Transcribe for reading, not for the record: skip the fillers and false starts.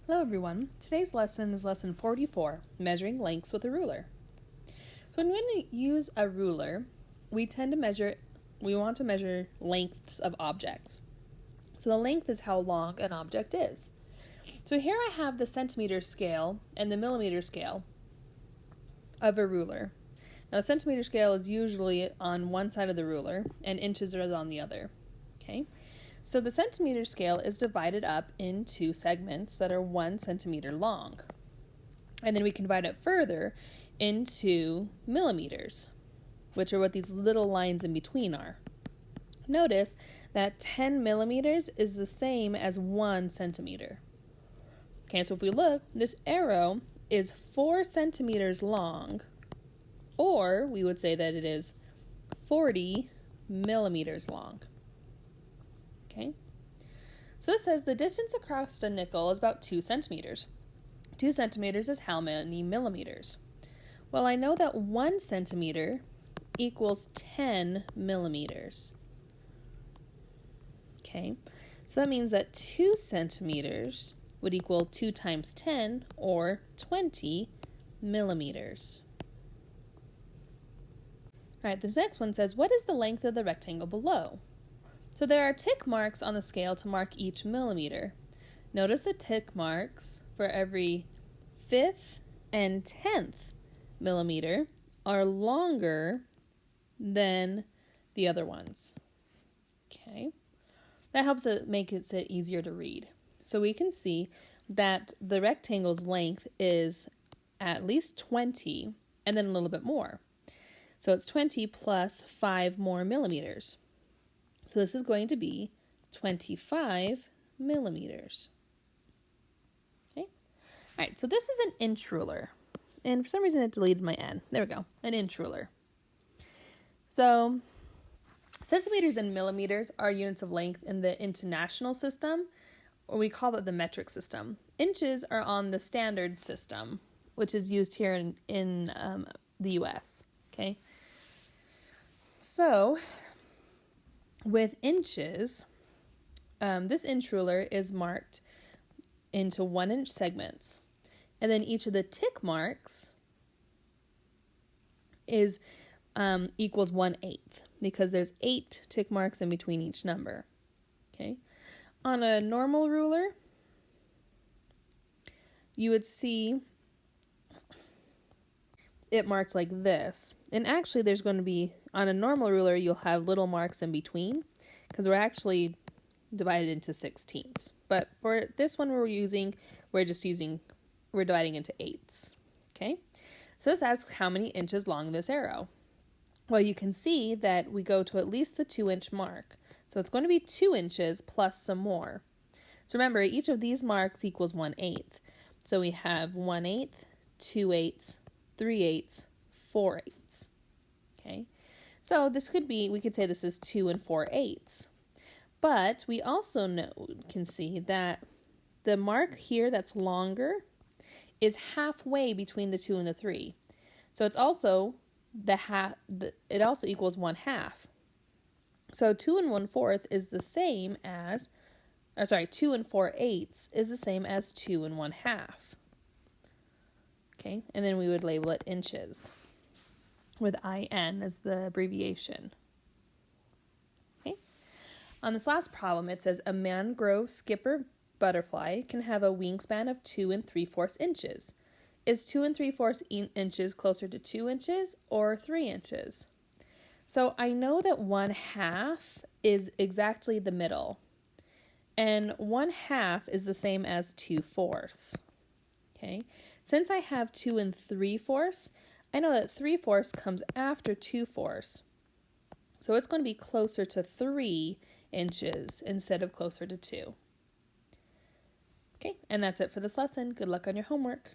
Hello everyone. Today's lesson is lesson 44, measuring lengths with a ruler. So when we use a ruler, we want to measure lengths of objects. So the length is how long an object is. So here I have the centimeter scale and the millimeter scale of a ruler. Now the centimeter scale is usually on one side of the ruler and inches are on the other. Okay? So the centimeter scale is divided up into segments that are 1 centimeter long. And then we can divide it further into millimeters, which are what these little lines in between are. Notice that 10 millimeters is the same as 1 centimeter. Okay, so if we look, this arrow is 4 centimeters long, or we would say that it is 40 millimeters long. Okay. So this says the distance across a nickel is about 2 centimeters. 2 centimeters is how many millimeters? Well, I know that 1 centimeter equals 10 millimeters. Okay, so that means that 2 centimeters would equal 2 times 10, or 20 millimeters. All right, this next one says, what is the length of the rectangle below? So there are tick marks on the scale to mark each millimeter. Notice the tick marks for every 5th and 10th millimeter are longer than the other ones. Okay, that helps it make it easier to read. So we can see that the rectangle's length is at least 20 and then a little bit more. So it's 20 plus 5 more millimeters. So this is going to be 25 millimeters. Okay. All right, so this is an inch ruler. And for some reason it deleted my N. There we go, an inch ruler. So centimeters and millimeters are units of length in the international system, or we call it the metric system. Inches are on the standard system, which is used here in the US. Okay. So with inches, this inch ruler is marked into 1-inch segments. And then each of the tick marks is equals 1/8 because there's 8 tick marks in between each number. Okay. On a normal ruler, you would see it marked like this. And actually there's going to be, on a normal ruler, you'll have little marks in between because we're actually divided into 16ths. But for this one we're dividing into 8ths. Okay? So this asks how many inches long this arrow. Well, you can see that we go to at least the 2-inch mark. So it's going to be 2 inches plus some more. So remember, each of these marks equals 1/8. So we have 1/8, 2/8, 3/8, 4/8. Okay, so this could be, we could say this is 2 4/8. But we also can see that the mark here that's longer is halfway between the 2 and the 3. So it's also it also equals 1/2. So 2 1/4 is the same as, 2 4/8 is the same as 2 1/2. Okay, and then we would label it inches with IN as the abbreviation. Okay, on this last problem, it says a mangrove skipper butterfly can have a wingspan of 2 3/4 inches. Is 2 3/4 inches closer to 2 inches or 3 inches? So I know that 1/2 is exactly the middle, and 1/2 is the same as 2/4. Okay, since I have 2 3/4, I know that 3/4 comes after 2/4. So it's going to be closer to 3 inches instead of closer to 2. Okay, and that's it for this lesson. Good luck on your homework.